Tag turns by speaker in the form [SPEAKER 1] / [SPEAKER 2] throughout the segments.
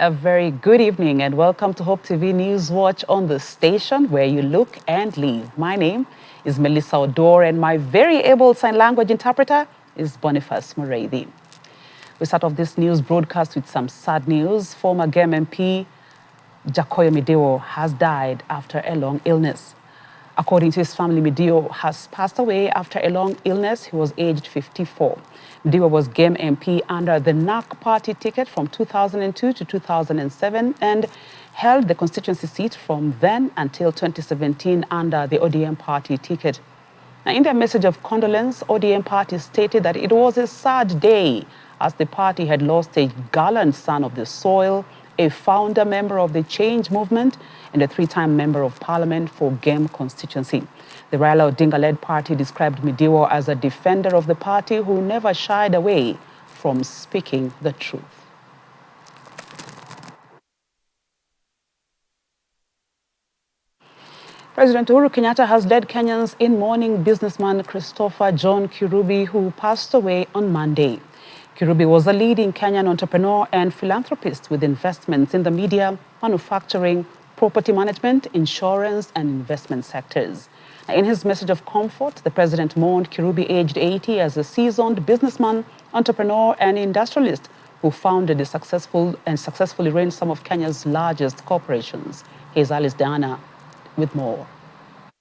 [SPEAKER 1] A very good evening and welcome to Hope TV News Watch on the station where you look and live. My name is Melissa Odor and my very able sign language interpreter is Boniface Muredi. We start off this news broadcast with some sad news. Former GEM MP Jacoyo Mideo has died after a long illness. According to his family, Mideo has passed away after a long illness. He was aged 54. Mideo was GEM MP under the NAC party ticket from 2002 to 2007 and held the constituency seat from then until 2017 under the ODM party ticket. Now, in their message of condolence, ODM party stated that it was a sad day as the party had lost a gallant son of the soil, a founder member of the Change Movement, and a three-time member of parliament for GEM constituency. The Raila Odinga-led party described Mideo as a defender of the party who never shied away from speaking the truth. President Uhuru Kenyatta has led Kenyans in mourning businessman Christopher John Kirubi, who passed away on Monday. Kirubi was a leading Kenyan entrepreneur and philanthropist with investments in the media, manufacturing, property management, insurance, and investment sectors. In his message of comfort, the president mourned Kirubi, aged 80, as a seasoned businessman, entrepreneur, and industrialist who founded successfully ran some of Kenya's largest corporations. Here's Alice Diana with more.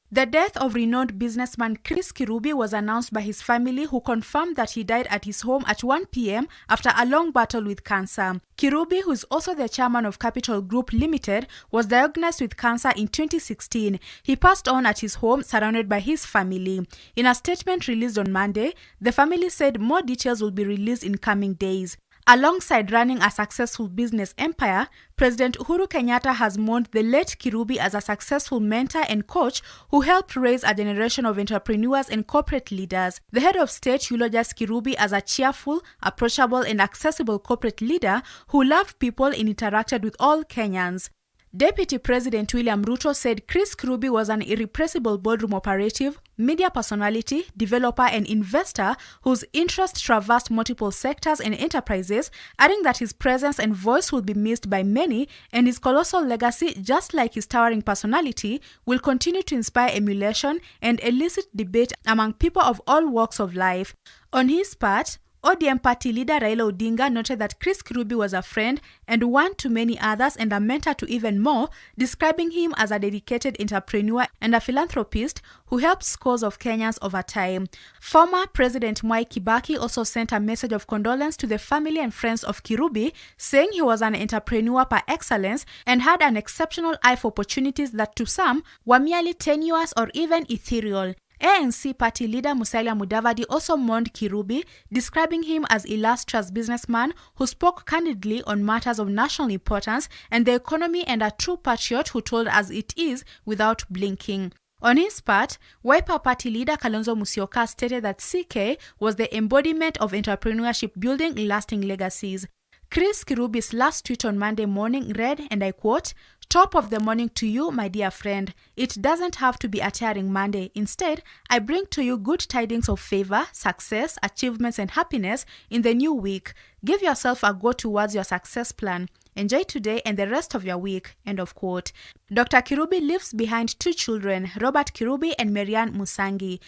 [SPEAKER 2] The death of renowned businessman Chris Kirubi was announced by his family, who confirmed that he died at his home at 1 p.m. after a long battle with cancer. Kirubi, who is also the chairman of Capital Group Limited, was diagnosed with cancer in 2016. He passed on at his home, surrounded by his family. In a statement released on Monday, the family said more details will be released in coming days. Alongside running a successful business empire, President Uhuru Kenyatta has mourned the late Kirubi as a successful mentor and coach who helped raise a generation of entrepreneurs and corporate leaders. The head of state eulogized Kirubi as a cheerful, approachable, and accessible corporate leader who loved people and interacted with all Kenyans. Deputy President William Ruto said Chris Kirubi was an irrepressible boardroom operative, media personality, developer, and investor whose interests traversed multiple sectors and enterprises, adding that his presence and voice will be missed by many, and his colossal legacy, just like his towering personality, will continue to inspire emulation and elicit debate among people of all walks of life. On his part, ODM party leader Raila Odinga noted that Chris Kirubi was a friend and one to many others and a mentor to even more, describing him as a dedicated entrepreneur and a philanthropist who helped scores of Kenyans over time. Former President Mwai Kibaki also sent a message of condolence to the family and friends of Kirubi, saying he was an entrepreneur par excellence and had an exceptional eye for opportunities that to some were merely tenuous or even ethereal. ANC party leader Musalia Mudavadi also mourned Kirubi, describing him as illustrious businessman who spoke candidly on matters of national importance and the economy, and a true patriot who told as it is without blinking. On his part, Wiper party leader Kalonzo Musyoka stated that CK was the embodiment of entrepreneurship building lasting legacies. Chris Kirubi's last tweet on Monday morning read, and I quote, "Top of the morning to you, my dear friend. It doesn't have to be a tiring Monday. Instead, I bring to you good tidings of favor, success, achievements, and happiness in the new week. Give yourself a go towards your success plan. Enjoy today and the rest of your week." End of quote. Dr. Kirubi leaves behind two children, Robert Kirubi and Marianne Musangi.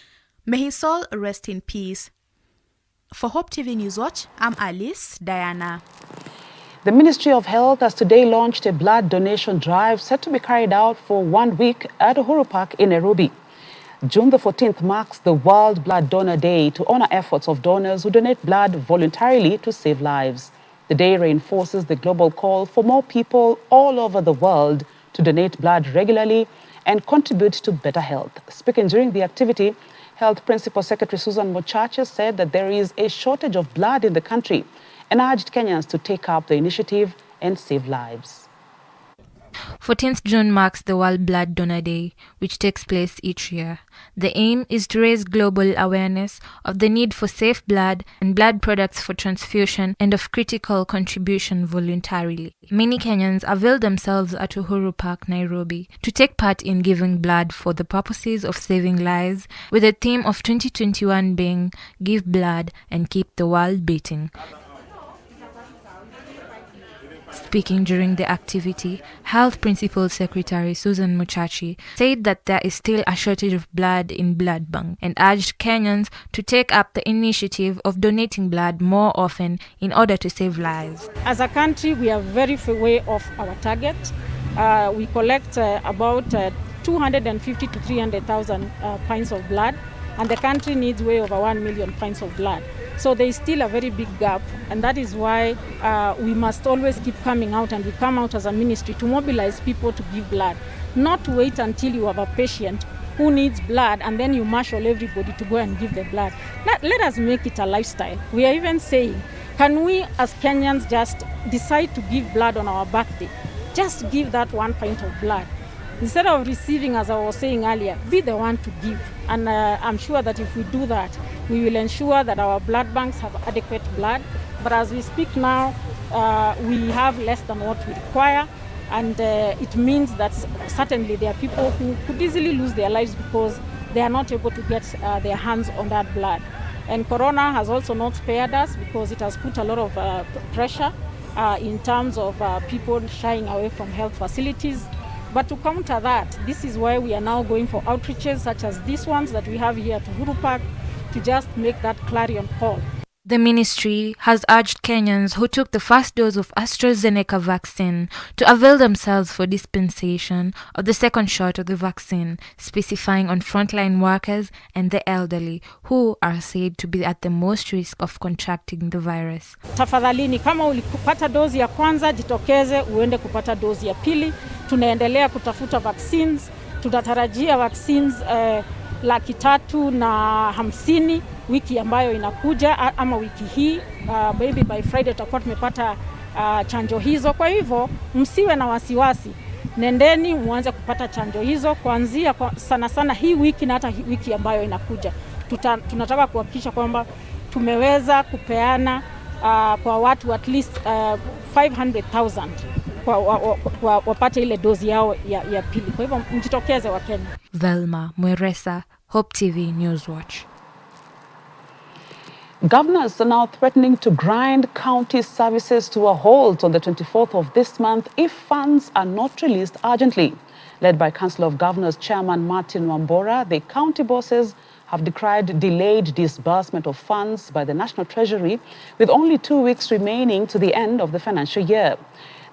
[SPEAKER 2] May his soul rest in peace. For Hope TV News Watch, I'm Alice Diana.
[SPEAKER 1] The Ministry of Health has today launched a blood donation drive set to be carried out for 1 week at Uhuru Park in Nairobi. June the 14th marks the World Blood Donor Day to honor efforts of donors who donate blood voluntarily to save lives. The day reinforces the global call for more people all over the world to donate blood regularly and contribute to better health. Speaking during the activity, Health Principal Secretary Susan Mochache said that there is a shortage of blood in the country and urged Kenyans to take up the initiative and save lives.
[SPEAKER 3] 14th June marks the World Blood Donor Day, which takes place each year. The aim is to raise global awareness of the need for safe blood and blood products for transfusion and of critical contribution voluntarily. Many Kenyans avail themselves at Uhuru Park, Nairobi, to take part in giving blood for the purposes of saving lives, with the theme of 2021 being Give Blood and Keep the World Beating. Speaking during the activity, Health Principal Secretary Susan Muchachi said that there is still a shortage of blood in blood bank and urged Kenyans to take up the initiative of donating blood more often in order to save lives.
[SPEAKER 4] As a country, we are very far away off our target. We collect about 250 to 300,000 pints of blood, and the country needs way over 1 million pints of blood. So there is still a very big gap, and that is why we must always keep coming out, and we come out as a ministry to mobilize people to give blood. Not to wait until you have a patient who needs blood and then you marshal everybody to go and give the blood. Let us make it a lifestyle. We are even saying, can we as Kenyans just decide to give blood on our birthday? Just give that 1 pint of blood. Instead of receiving, as I was saying earlier, be the one to give. And I'm sure that if we do that, we will ensure that our blood banks have adequate blood. But as we speak now, we have less than what we require. And it means that certainly there are people who could easily lose their lives because they are not able to get their hands on that blood. And Corona has also not spared us because it has put a lot of pressure in terms of people shying away from health facilities. But to counter that, this is why we are now going for outreaches such as these ones that we have here at Uhuru Park to just make that clarion call.
[SPEAKER 3] The ministry has urged Kenyans who took the first dose of AstraZeneca vaccine to avail themselves for dispensation of the second shot of the vaccine, specifying on frontline workers and the elderly who are said to be at the most risk of contracting the virus.
[SPEAKER 4] Tafadhalini, kama ulikupata dozi ya kwanza, jitokeze uende kupata dozi ya pili. Tunaendelea kutafuta vaccines. Tunatarajia vaccines 350,000 wiki ambayo inakuja ama wiki hii. Maybe by Friday tutakuwa tumepata chanjo hizo. Kwa hivyo msiwe na wasiwasi. Nendeni muanze kupata chanjo hizo kuanzia sana sana hii wiki na hata wiki ambayo inakuja. Tunataka kuhakikisha kwamba tumeweza kupeana kwa watu at least 500,000 wapate ile dozi yao ya pili. Kwa hivyo mjitokeze wa Kenya.
[SPEAKER 3] Velma Mweresa, Hope TV Newswatch.
[SPEAKER 1] Governors are now threatening to grind county services to a halt on the 24th of this month if funds are not released urgently. Led by Council of Governors Chairman Martin Wambora, the county bosses have decried delayed disbursement of funds by the National Treasury with only 2 weeks remaining to the end of the financial year.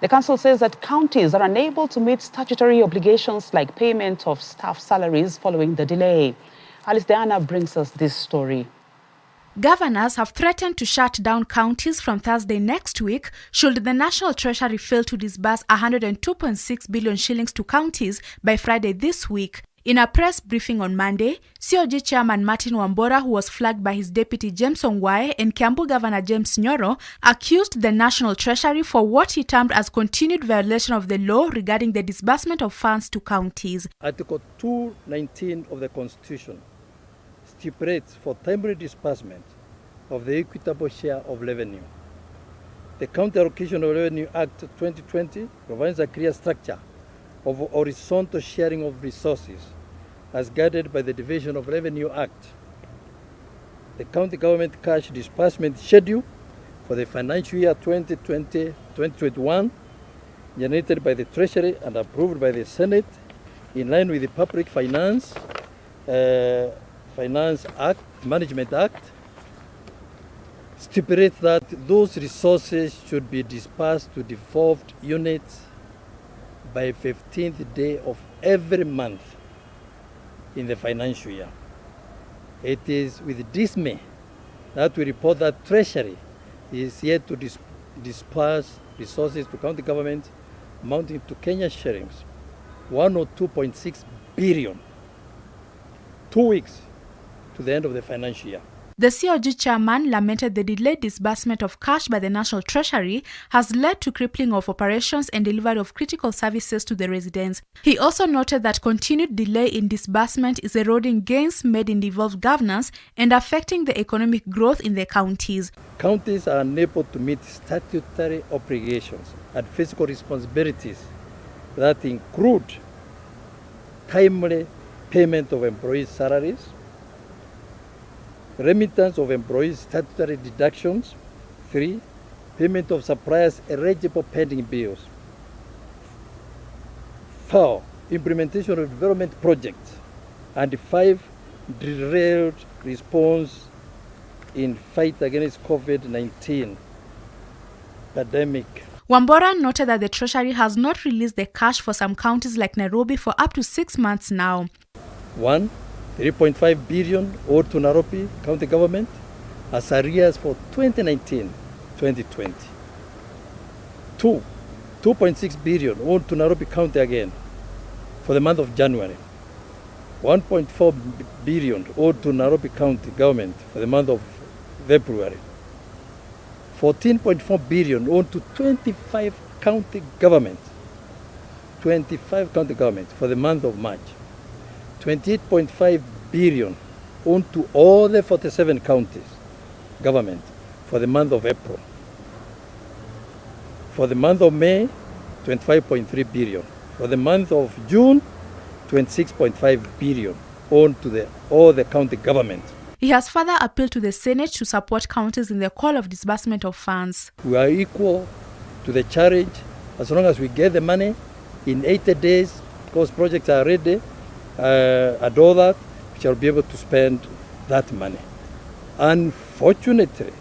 [SPEAKER 1] The council says that counties are unable to meet statutory obligations like payment of staff salaries following the delay. Alice Diana brings us this story.
[SPEAKER 2] Governors have threatened to shut down counties from Thursday next week should the National Treasury fail to disburse 102.6 billion shillings to counties by Friday this week. In a press briefing on Monday, COG Chairman Martin Wambora, who was flagged by his deputy James Ongwae and Kiambu Governor James Nyoro, accused the National Treasury for what he termed as continued violation of the law regarding the disbursement of funds to counties.
[SPEAKER 5] Article 219 of the Constitution stipulates for timely disbursement of the equitable share of revenue. The County Allocation of Revenue Act 2020 provides a clear structure of horizontal sharing of resources as guided by the Division of Revenue Act. The county government cash disbursement schedule for the financial year 2020-2021 generated by the Treasury and approved by the Senate in line with the Public Finance Act, Management Act, stipulates that those resources should be disbursed to devolved units by 15th day of every month in the financial year. It is with dismay that we report that Treasury is yet to disperse resources to county governments amounting to Kenya shillings 102.6 billion, 2 weeks to the end of the financial year.
[SPEAKER 2] The COG chairman lamented the delayed disbursement of cash by the National Treasury has led to crippling of operations and delivery of critical services to the residents. He also noted that continued delay in disbursement is eroding gains made in devolved governance and affecting the economic growth in the counties.
[SPEAKER 5] Counties are unable to meet statutory obligations and fiscal responsibilities that include timely payment of employees' salaries, remittance of employees' statutory deductions, 3, payment of suppliers eligible pending bills. 4. Implementation of development projects. And 5. Derailed response in fight against COVID-19 pandemic.
[SPEAKER 2] Wambora noted that the Treasury has not released the cash for some counties like Nairobi for up to 6 months now.
[SPEAKER 5] 1. 3.5 billion owed to Nairobi County Government as arrears for 2019-2020. 2. 2.6 billion owed to Nairobi County again for the month of January. 1.4 billion owed to Nairobi County Government for the month of February. 14.4 billion owed to 25 county governments. 25 county governments for the month of March. 28.5 billion owed to all the 47 counties government for the month of April. For the month of May, 25.3 billion. For the month of June, 26.5 billion owed to all the county governments.
[SPEAKER 2] He has further appealed to the Senate to support counties in the call of disbursement of funds.
[SPEAKER 5] We are equal to the challenge as long as we get the money in 80 days, because projects are ready, and all that, we shall be able to spend that money. Unfortunately,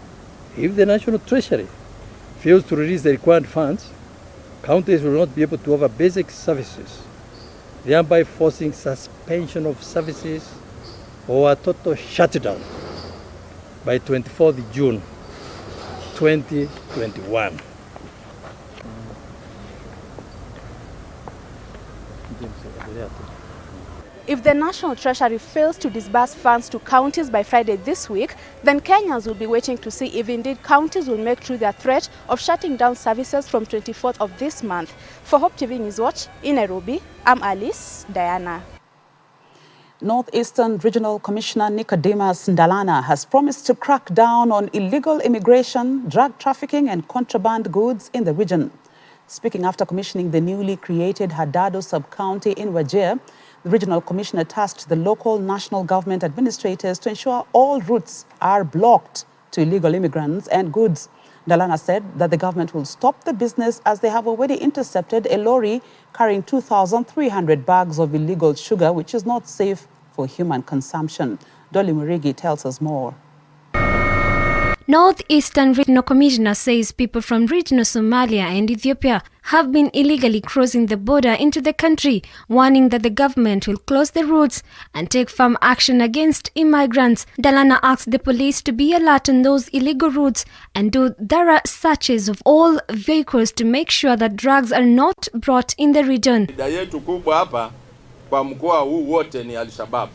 [SPEAKER 5] if the National Treasury fails to release the required funds, counties will not be able to offer basic services, thereby forcing suspension of services or a total shutdown by 24th June 2021.
[SPEAKER 2] If the National Treasury fails to disburse funds to counties by Friday this week, then Kenyans will be waiting to see if indeed counties will make through their threat of shutting down services from 24th of this month. For Hope TV Newswatch in Nairobi, I'm Alice Diana.
[SPEAKER 1] Northeastern Regional Commissioner Nicodemus Ndalana has promised to crack down on illegal immigration, drug trafficking and contraband goods in the region. Speaking after commissioning the newly created Hadado sub-county in Wajir, the regional commissioner tasked the local national government administrators to ensure all routes are blocked to illegal immigrants and goods. Ndalana said that the government will stop the business as they have already intercepted a lorry carrying 2,300 bags of illegal sugar, which is not safe for human consumption. Dolly Murigi tells us more.
[SPEAKER 6] Northeastern Regional Commissioner says people from regional Somalia and Ethiopia have been illegally crossing the border into the country, warning that the government will close the routes and take firm action against immigrants. Ndalana asked the police to be alert on those illegal routes and do thorough searches of all vehicles to make sure that drugs are not brought in the region.
[SPEAKER 7] Shida yetu kubwa hapa kwa mkoa huu wote ni Al-Shabaab.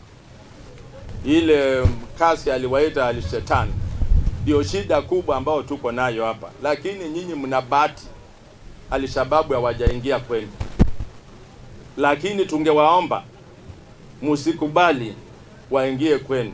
[SPEAKER 7] Ile kasi aliwaita Al-Shetani. Ndio shida kubwa ambao tuko nayo hapa. Lakini nyinyi mnabati Al-Shabaab hawajaingia kwenu. Lakini tungewaomba msikubali waingie kwenu.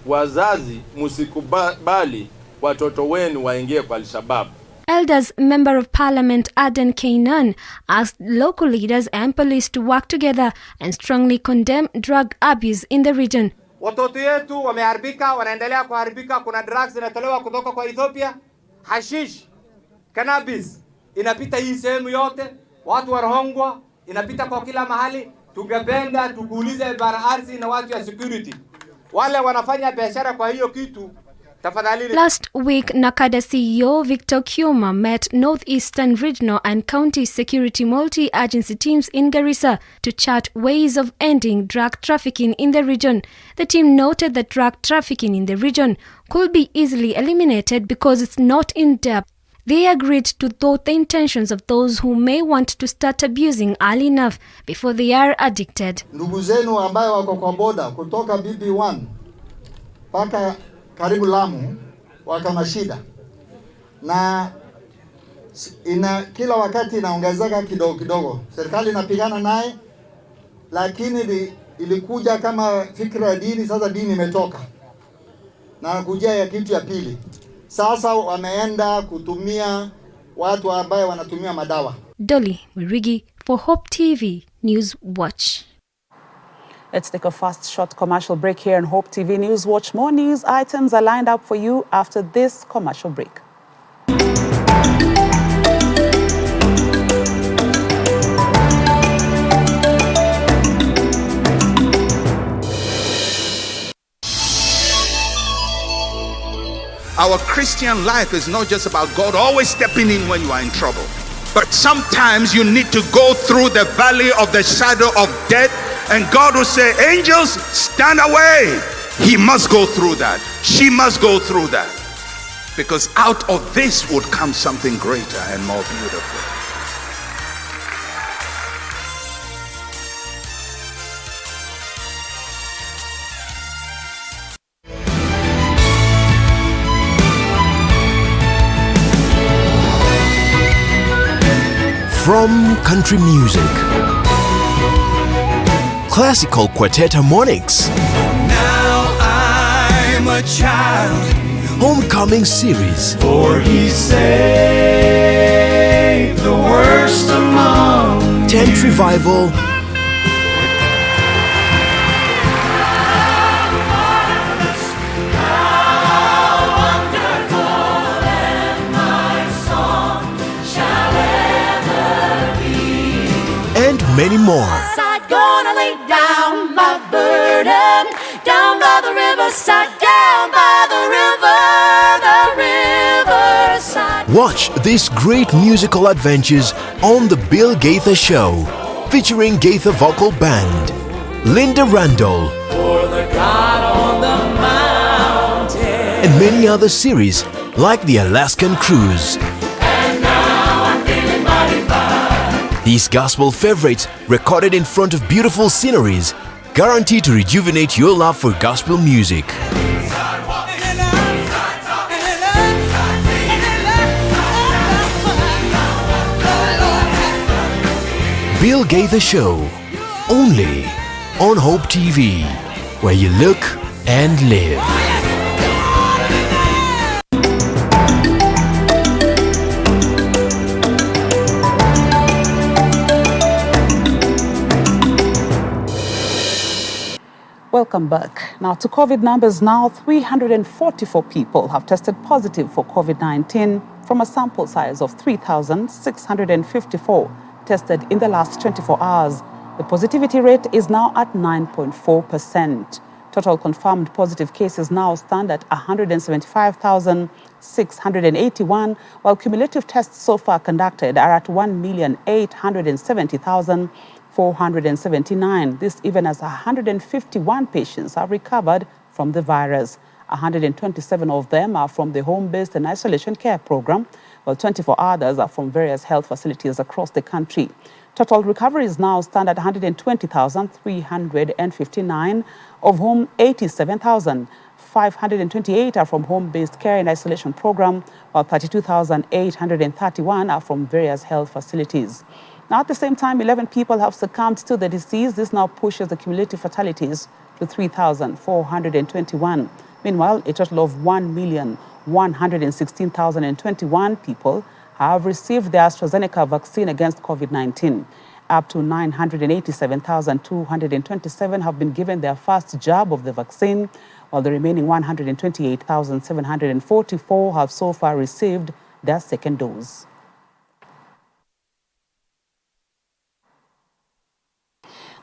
[SPEAKER 7] Wazazi msikubali watoto wenu waingie kwa Al-Shabaab.
[SPEAKER 6] Elders Member of Parliament Aden Kainan asked local leaders and police to work together and strongly condemn drug abuse in the region.
[SPEAKER 8] Watoto yetu wameharibika, wanaendelea kuharibika. Kuna drugs zinatolewa kutoka kwa Ethiopia, hashish, cannabis inapita hii sehemu yote, watu warahongwa, inapita kwa kila mahali. Tungependa tukuulize BRRC na watu ya security, wale wanafanya biashara kwa hiyo kitu.
[SPEAKER 6] Last week, Nakada CEO Victor Kioma met Northeastern Regional and County Security Multi-Agency teams in Garissa to chart ways of ending drug trafficking in the region. The team noted that drug trafficking in the region could be easily eliminated because it's not in depth. They agreed to thwart the intentions of those who may want to start abusing early enough before they are addicted.
[SPEAKER 9] Ndugu zenu ambayo wako kwa boda kutoka BB1 paka karibu Lamu wako na shida na kila wakati inaongezeka kidogo kidogo. Serikali inapigana naye, lakini ilikuja kama fikra ya dini. Sasa dini imetoka na kuja ya kitu ya pili. Sasa wameenda kutumia watu ambao wanatumia madawa.
[SPEAKER 6] Dolly Murigi for Hope TV News Watch.
[SPEAKER 1] Let's take a fast short commercial break here on Hope TV News Watch. More news items are lined up for you after this commercial break.
[SPEAKER 10] Our Christian life is not just about God always stepping in when you are in trouble. But sometimes you need to go through the valley of the shadow of death, and God will say, angels, stand away. He must go through that. She must go through that. Because out of this would come something greater and more beautiful.
[SPEAKER 11] From country music, classical quartet harmonics,
[SPEAKER 12] now I'm a child,
[SPEAKER 11] homecoming series,
[SPEAKER 12] for he saved the worst among
[SPEAKER 11] tent revival, many more.
[SPEAKER 13] I'm gonna lay down my burden down by the riverside, down by the riverside.
[SPEAKER 11] Watch these great musical adventures on The Bill Gaither Show, featuring Gaither Vocal Band, Linda Randall,
[SPEAKER 12] for the God on the mountain,
[SPEAKER 11] and many other series like The Alaskan Cruise. These gospel favorites, recorded in front of beautiful sceneries, guaranteed to rejuvenate your love for gospel music. Bill Gaither Show, only on Hope TV, where you look and live.
[SPEAKER 1] Welcome back. Now to COVID numbers now, 344 people have tested positive for COVID-19 from a sample size of 3,654 tested in the last 24 hours. The positivity rate is now at 9.4%. Total confirmed positive cases now stand at 175,681, while cumulative tests so far conducted are at 1,870,479. This even as 151 patients are recovered from the virus. 127 of them are from the home-based and isolation care program, while 24 others are from various health facilities across the country. Total recoveries now stand at 120,359, of whom 87,528 are from home-based care and isolation program, while 32,831 are from various health facilities. Now, at the same time, 11 people have succumbed to the disease. This now pushes the cumulative fatalities to 3,421. Meanwhile, a total of 1,116,021 people have received the AstraZeneca vaccine against COVID-19. Up to 987,227 have been given their first jab of the vaccine, while the remaining 128,744 have so far received their second dose.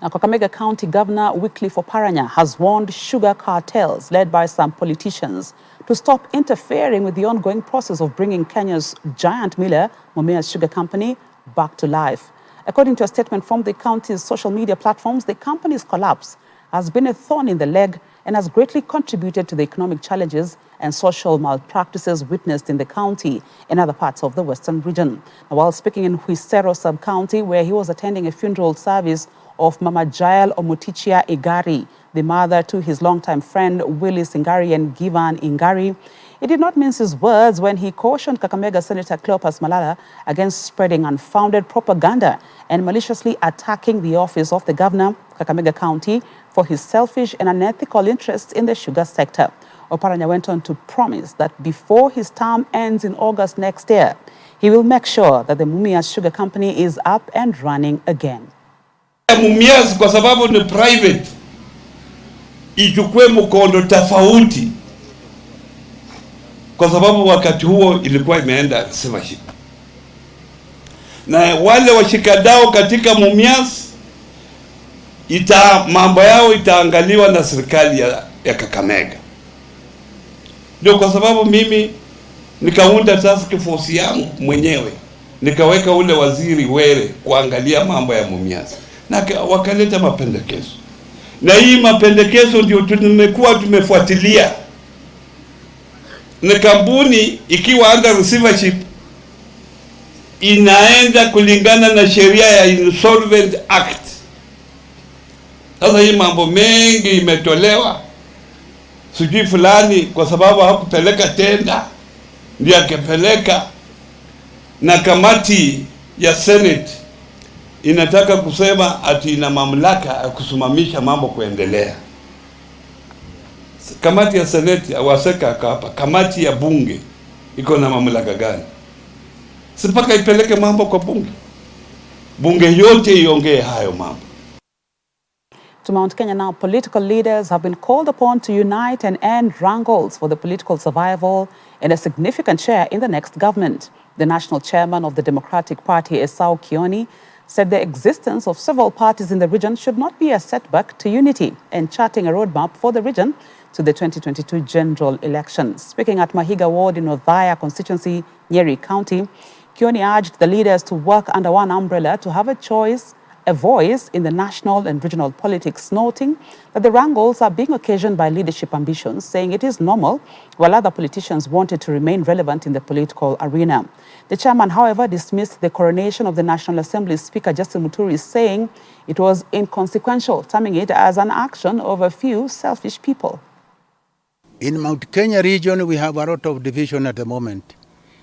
[SPEAKER 1] Now, Kakamega County Governor Wycliffe Oparanya has warned sugar cartels led by some politicians to stop interfering with the ongoing process of bringing Kenya's giant miller, Mumias Sugar Company, back to life. According to a statement from the county's social media platforms, the company's collapse has been a thorn in the leg and has greatly contributed to the economic challenges and social malpractices witnessed in the county and other parts of the western region. Now, while speaking in Huisero sub-county, where he was attending a funeral service of Mama Jael Omutichia Ingari, the mother to his longtime friend Willis Ingari and Givan Ingari, he did not mince his words when he cautioned Kakamega Senator Cleopas Malala against spreading unfounded propaganda and maliciously attacking the office of the governor, Kakamega County, for his selfish and unethical interests in the sugar sector. Oparanya went on to promise that before his term ends in August next year, he will make sure that the Mumias Sugar Company is up and running again.
[SPEAKER 14] Mumias kwa sababu ni private ichukue mkondo tofauti kwa sababu wakati huo ilikuwa imeenda receivership, na wale washikadau katika Mumias mambo yao itaangaliwa na serikali ya Kakamega. Ndio kwa sababu mimi nikaunda task force yangu mwenyewe, nikaweka ule waziri Were kuangalia mambo ya Mumias, na wakaleta mapendekezo, na hii mapendekezo ndio tumekuwa tumefuatilia. Na kampuni ikiwa under receivership inaenda kulingana na sheria ya Insolvent Act. Sasa hii mambo mengi imetolewa, sijui fulani kwa sababu hakupeleka tenda ndiye akapeleka, na kamati ya Senate inataka kusema ati ina mamlaka ya kusimamisha mambo kuendelea. Kamati ya Senate awaseka hapa, kamati ya bunge iko na mamlaka gani? Sipaka ipeleke mambo kwa bunge, bunge yote iongee hayo mambo.
[SPEAKER 1] To Mount Kenya now, political leaders have been called upon to unite and end wrangles for the political survival and a significant share in the next government. The national chairman of the Democratic Party, Esau Kioni, said the existence of several parties in the region should not be a setback to unity and charting a roadmap for the region to the 2022 general elections. Speaking at Mahiga Ward in Othaya constituency, Nyeri County, Kioni urged the leaders to work under one umbrella to have a voice in the national and regional politics, noting that the wrangles are being occasioned by leadership ambitions, saying it is normal, while other politicians wanted to remain relevant in the political arena. The chairman, however, dismissed the coronation of the National Assembly Speaker Justin Muturi, saying it was inconsequential, terming it as an action of a few selfish people.
[SPEAKER 15] In Mount Kenya region, we have a lot of division at the moment,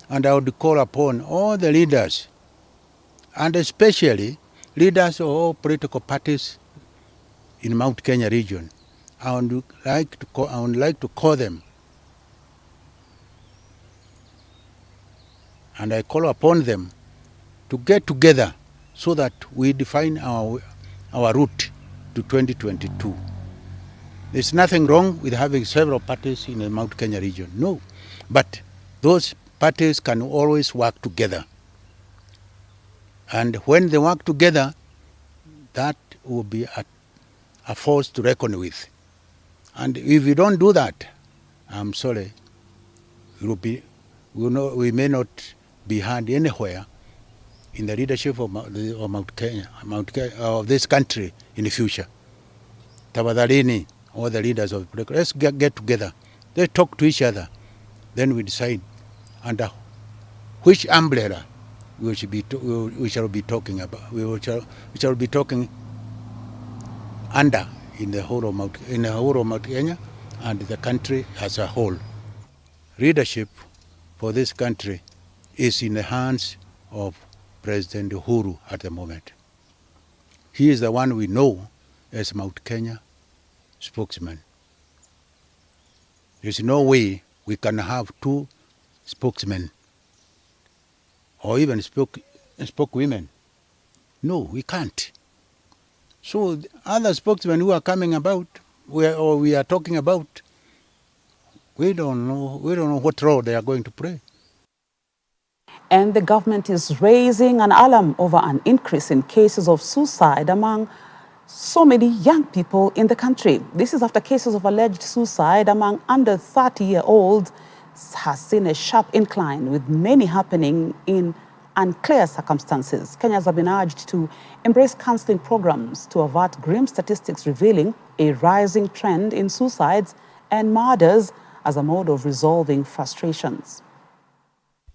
[SPEAKER 15] and I would call upon all the leaders, and especially leaders of all political parties in Mount Kenya region. I would like to call them, and I call upon them to get together so that we define our route to 2022. There's nothing wrong with having several parties in the Mount Kenya region, no. But those parties can always work together. And when they work together, that will be a force to reckon with. And if we don't do that, I'm sorry, we may not be heard anywhere in the leadership of Mount Kenya, of this country in the future. Tafadhalini, all the leaders of the political, let's get together. Let's talk to each other. Then we decide under which umbrella we shall be talking about. We shall be talking under in the whole of Mount Kenya and the country as a whole. Leadership for this country is in the hands of President Uhuru at the moment. He is the one we know as Mount Kenya spokesman. There's no way we can have two spokesmen or even spokeswomen. No, we can't. So other spokesmen who are coming about, we are talking about, we don't know what role they are going to play.
[SPEAKER 1] And the government is raising an alarm over an increase in cases of suicide among so many young people in the country. This is after cases of alleged suicide among under 30-year-olds has seen a sharp incline, with many happening in unclear circumstances. Kenyans have been urged to embrace counseling programs to avert grim statistics revealing a rising trend in suicides and murders as a mode of resolving frustrations.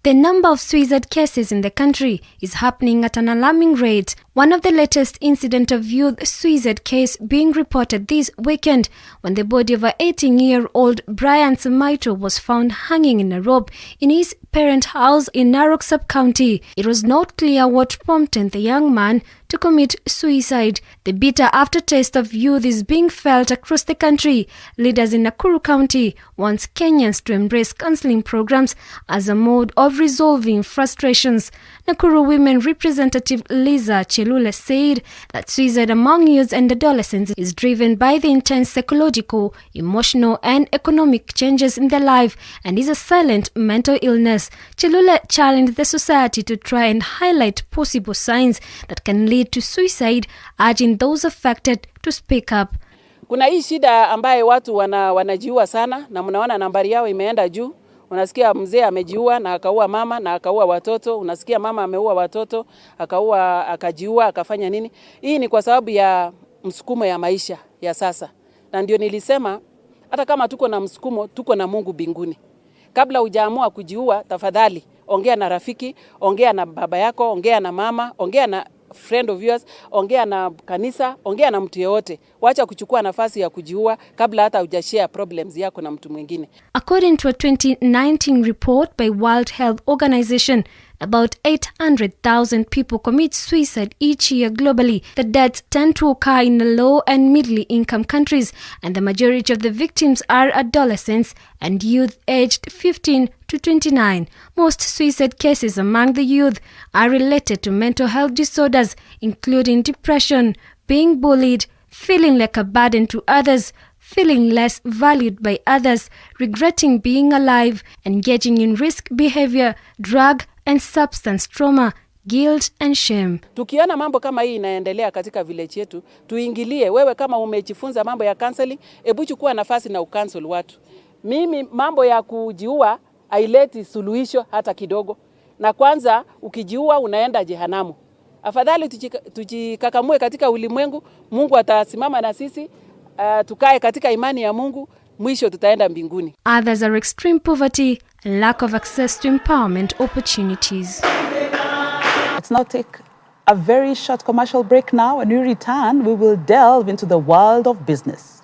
[SPEAKER 6] The number of suicide cases in the country is happening at an alarming rate. One of the latest incident of youth suicide case being reported this weekend when the body of a 18-year-old Brian Samaito was found hanging in a rope in his parent house in Narok Sub-County. It was not clear what prompted the young man to commit suicide. The bitter aftertaste of youth is being felt across the country. Leaders in Nakuru County want Kenyans to embrace counseling programs as a mode of resolving frustrations. Nakuru Women Representative Liza Chelule said that suicide among youths and adolescents is driven by the intense psychological, emotional and economic changes in their life and is a silent mental illness. Chelule challenged the society to try and highlight possible signs that can lead to suicide, urging those affected to speak up.
[SPEAKER 16] Kuna hii shida ambaye watu wanajiua sana na mnaona nambari yao imeenda juu. Unasikia mzee amejiua na akaua mama na akaua watoto. Unasikia mama ameua watoto, akajiua, akafanya nini? Hii ni kwa sababu ya msukumo ya maisha ya sasa. Na ndio nilisema hata kama tuko na msukumo, tuko na Mungu mbinguni. Kabla hujaamua kujiua, tafadhali ongea na rafiki, ongea na baba yako, ongea na mama, ongea na friend of yours, ongea na kanisa, ongea na mtu yeyote. Wacha kuchukua nafasi ya kujiua kabla hata hujashare problems yako na mtu mwingine.
[SPEAKER 6] According to a 2019 report by World Health Organization, about 800,000 people commit suicide each year globally. The deaths tend to occur in the low and middle income countries, and the majority of the victims are adolescents and youth aged 15 to 29. Most suicide cases among the youth are related to mental health disorders, including depression, being bullied, feeling like a burden to others, feeling less valued by others, regretting being alive, engaging in risk behavior, drug and substance trauma, guilt and shame.
[SPEAKER 16] Tukiona mambo kama hii inaendelea katika village yetu, tuingilie. Wewe kama umejifunza mambo ya counseling, hebu chukua nafasi na ucancel watu. Mimi mambo ya kujiua haileti suluhisho hata kidogo. Na kwanza ukijiua unaenda jehanamu. Afadhali tujikakamue katika ulimwengu, Mungu atasimama na sisi, tukae katika imani ya Mungu, mwisho tutaenda mbinguni.
[SPEAKER 6] Others are extreme poverty, lack of access to empowerment opportunities.
[SPEAKER 1] Let's now take a very short commercial break now. When we return, we will delve into the world of business.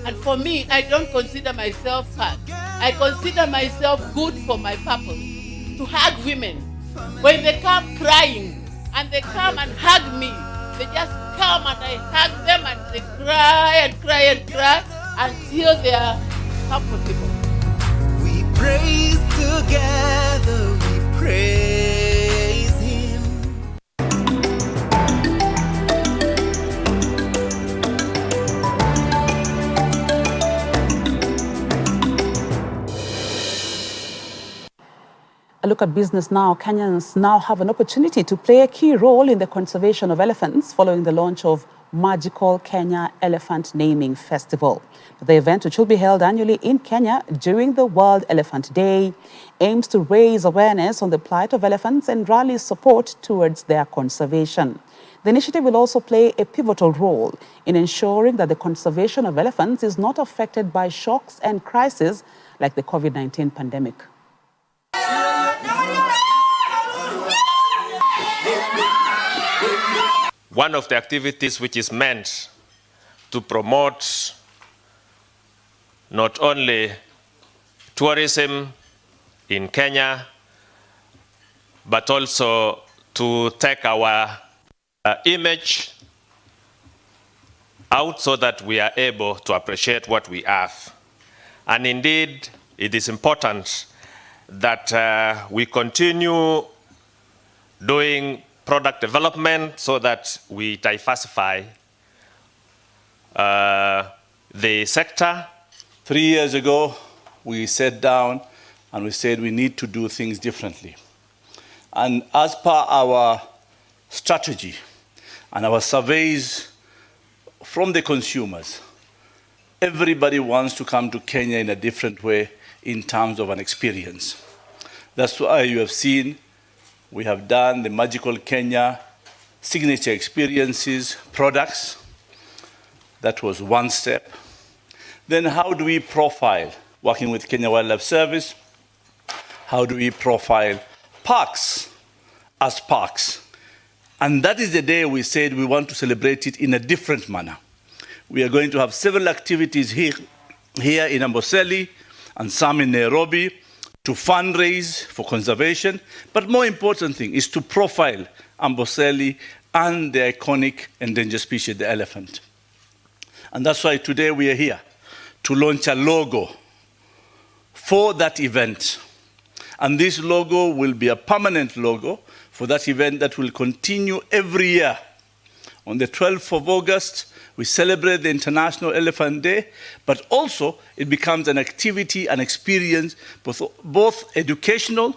[SPEAKER 17] And for me, I don't consider myself fat. I consider myself good for my purpose. To hug women. When they come crying and they come and hug me, they just come and I hug them and they cry and cry and cry until they are comfortable.
[SPEAKER 12] We praise together, we praise Him.
[SPEAKER 1] A look at business now. Kenyans now have an opportunity to play a key role in the conservation of elephants following the launch of Magical Kenya Elephant Naming Festival. The event, which will be held annually in Kenya during the World Elephant Day, aims to raise awareness on the plight of elephants and rally support towards their conservation. The initiative will also play a pivotal role in ensuring that the conservation of elephants is not affected by shocks and crises like the COVID-19 pandemic.
[SPEAKER 18] One of the activities which is meant to promote not only tourism in Kenya, but also to take our image out so that we are able to appreciate what we have. And indeed, it is important that we continue doing product development so that we diversify the sector.
[SPEAKER 19] 3 years ago, we sat down and we said we need to do things differently. And as per our strategy and our surveys from the consumers, everybody wants to come to Kenya in a different way in terms of an experience. That's why you have seen we have done the Magical Kenya signature experiences products. That was one step. Then how do we profile working with Kenya Wildlife Service? How do we profile parks as parks? And that is the day we said we want to celebrate it in a different manner. We are going to have several activities here in Amboseli and some in Nairobi to fundraise for conservation. But more important thing is to profile Amboseli and the iconic endangered species, the elephant. And that's why today we are here to launch a logo for that event. And this logo will be a permanent logo for that event that will continue every year. On the 12th of August, we celebrate the International Elephant Day, but also it becomes an activity, an experience, both educational,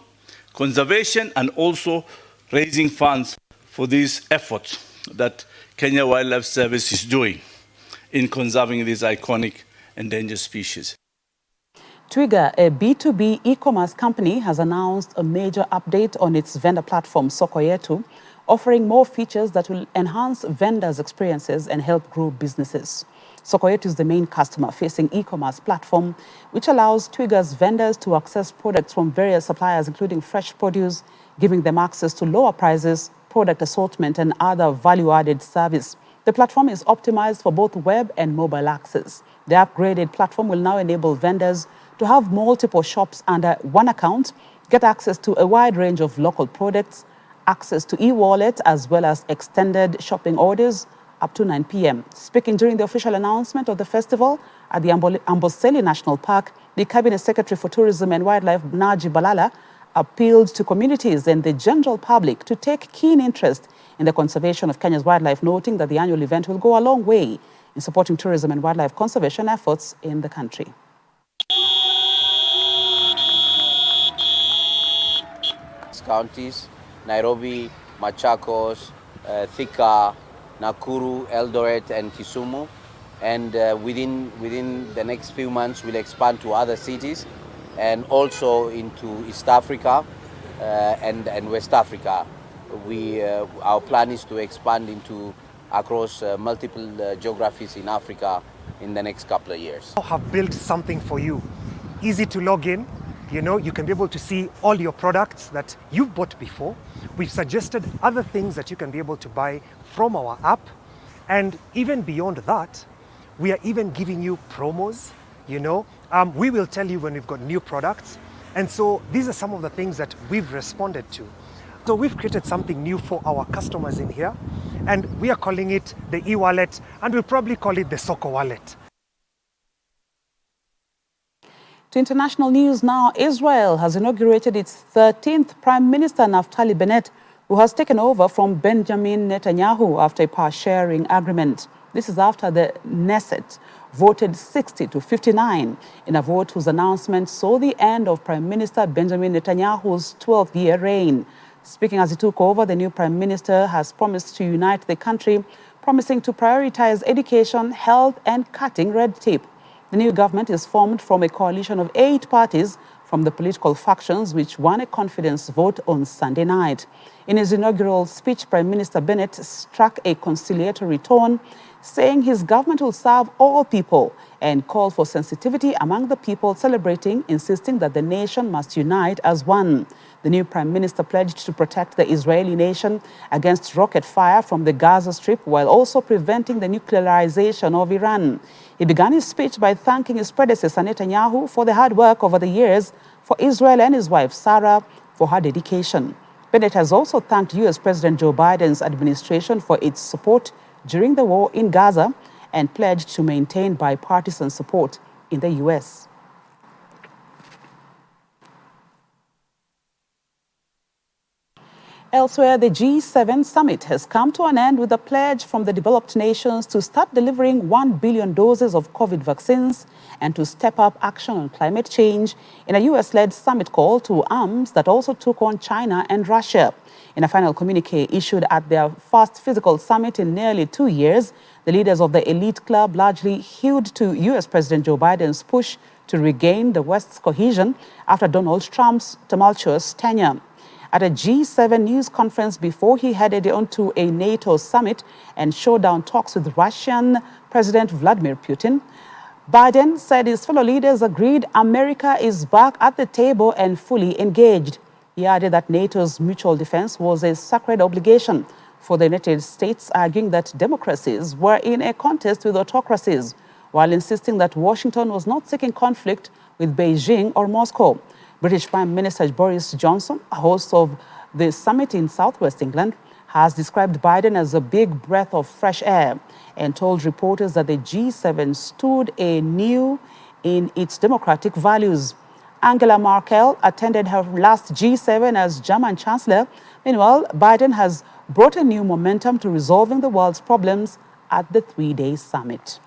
[SPEAKER 19] conservation, and also raising funds for these efforts that Kenya Wildlife Service is doing in conserving these iconic endangered species.
[SPEAKER 1] Twiga, a B2B e-commerce company, has announced a major update on its vendor platform, Soko Yetu, offering more features that will enhance vendors' experiences and help grow businesses. Soko Yetu is the main customer-facing e-commerce platform, which allows Twiga's vendors to access products from various suppliers, including fresh produce, giving them access to lower prices, product assortment, and other value-added service. The platform is optimized for both web and mobile access. The upgraded platform will now enable vendors to have multiple shops under one account, get access to a wide range of local products, access to e-wallet, as well as extended shopping orders up to 9 p.m. Speaking during the official announcement of the festival at the Amboseli National Park, the Cabinet Secretary for Tourism and Wildlife, Naji Balala, appealed to communities and the general public to take keen interest in the conservation of Kenya's wildlife, noting that the annual event will go a long way in supporting tourism and wildlife conservation efforts in the country.
[SPEAKER 20] Counties, Nairobi, Machakos, Thika, Nakuru, Eldoret, and Kisumu. And within the next few months, we'll expand to other cities and also into East Africa and West Africa. Our plan is to expand across multiple geographies in Africa in the next couple of years.
[SPEAKER 21] I have built something for you. Easy to log in. You know, you can be able to see all your products that you've bought before. We've suggested other things that you can be able to buy from our app. And even beyond that, we are even giving you promos, you know. We will tell you when we've got new products. And so these are some of the things that we've responded to. So we've created something new for our customers in here. And we are calling it the e-wallet, and we'll probably call it the Soko wallet.
[SPEAKER 1] To international news now, Israel has inaugurated its 13th Prime Minister, Naftali Bennett, who has taken over from Benjamin Netanyahu after a power-sharing agreement. This is after the Knesset voted 60 to 59 in a vote whose announcement saw the end of Prime Minister Benjamin Netanyahu's 12-year reign. Speaking as he took over, the new Prime Minister has promised to unite the country, promising to prioritize education, health, and cutting red tape. The new government is formed from a coalition of 8 parties from the political factions which won a confidence vote on Sunday night. In his inaugural speech, Prime Minister Bennett struck a conciliatory tone, saying his government will serve all people and called for sensitivity among the people, celebrating, insisting that the nation must unite as one. The new Prime Minister pledged to protect the Israeli nation against rocket fire from the Gaza Strip while also preventing the nuclearization of Iran. He began his speech by thanking his predecessor Netanyahu for the hard work over the years, for Israel and his wife Sarah for her dedication. Bennett has also thanked U.S. President Joe Biden's administration for its support during the war in Gaza and pledged to maintain bipartisan support in the U.S. Elsewhere, the G7 summit has come to an end with a pledge from the developed nations to start delivering 1 billion doses of COVID vaccines and to step up action on climate change in a US-led summit call to arms that also took on China and Russia. In a final communique issued at their first physical summit in nearly 2 years, the leaders of the elite club largely hewed to US President Joe Biden's push to regain the West's cohesion after Donald Trump's tumultuous tenure. At a G7 news conference before he headed on to a NATO summit and showdown talks with Russian President Vladimir Putin, Biden said his fellow leaders agreed America is back at the table and fully engaged. He added that NATO's mutual defense was a sacred obligation for the United States, arguing that democracies were in a contest with autocracies, while insisting that Washington was not seeking conflict with Beijing or Moscow. British Prime Minister Boris Johnson, a host of the summit in southwest England, has described Biden as a big breath of fresh air and told reporters that the G7 stood anew in its democratic values. Angela Merkel attended her last G7 as German Chancellor. Meanwhile, Biden has brought a new momentum to resolving the world's problems at the three-day summit.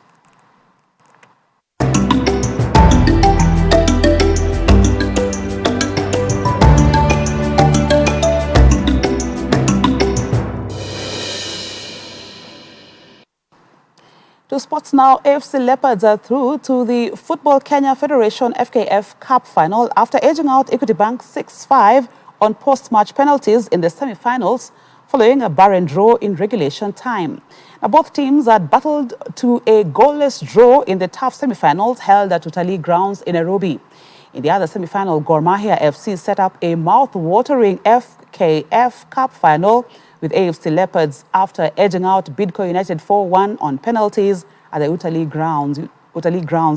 [SPEAKER 1] To sports now, AFC Leopards are through to the Football Kenya Federation FKF Cup final after edging out Equity Bank 6-5 on post-match penalties in the semi-finals following a barren draw in regulation time. Now, both teams had battled to a goalless draw in the tough semi-finals held at Utalii grounds in Nairobi. In the other semi-final, Gor Mahia FC set up a mouth-watering FKF Cup final with AFC Leopards after edging out Bidco United 4-1 on penalties at the Utalii grounds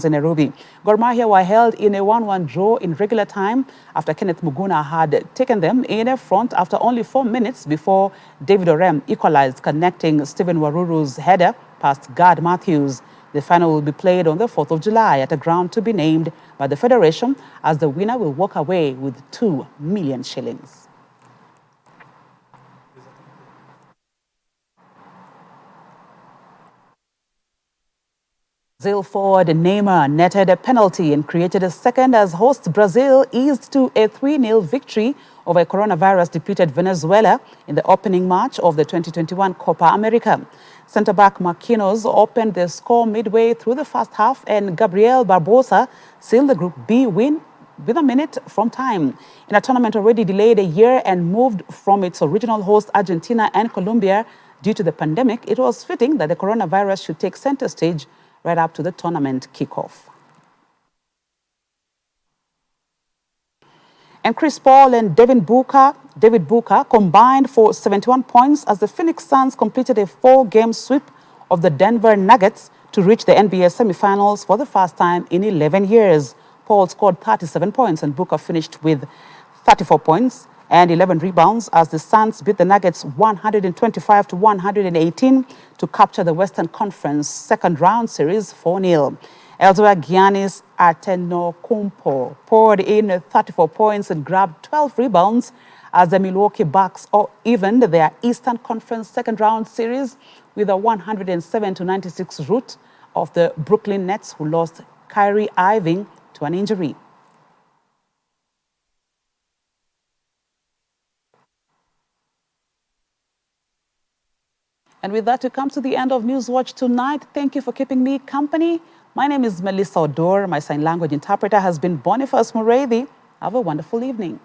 [SPEAKER 1] in Nairobi. Gor Mahia were held in a 1-1 draw in regular time after Kenneth Muguna had taken them in a front after only 4 minutes before David Orem equalized, connecting Stephen Waruru's header past Gad Matthews. The final will be played on the 4th of July at a ground to be named by the Federation, as the winner will walk away with 2 million shillings. Brazil forward Neymar netted a penalty and created a second as host Brazil eased to a 3-0 victory over coronavirus-depleted Venezuela in the opening match of the 2021 Copa America. Centre-back Marquinhos opened the score midway through the first half, and Gabriel Barbosa sealed the Group B win with a minute from time. In a tournament already delayed a year and moved from its original host Argentina and Colombia due to the pandemic, it was fitting that the coronavirus should take center stage right up to the tournament kickoff. And Chris Paul and David Booker combined for 71 points as the Phoenix Suns completed a 4-game sweep of the Denver Nuggets to reach the NBA semifinals for the first time in 11 years. Paul scored 37 points and Booker finished with 34 points and 11 rebounds as the Suns beat the Nuggets 125-118 to capture the Western Conference second-round series 4-0. Elsewhere, Giannis Antetokounmpo poured in 34 points and grabbed 12 rebounds as the Milwaukee Bucks evened their Eastern Conference second-round series with a 107-96 rout of the Brooklyn Nets, who lost Kyrie Irving to an injury. And with that, we come to the end of Newswatch tonight. Thank you for keeping me company. My name is Melissa Odor. My sign language interpreter has been Boniface Mureithi. Have a wonderful evening.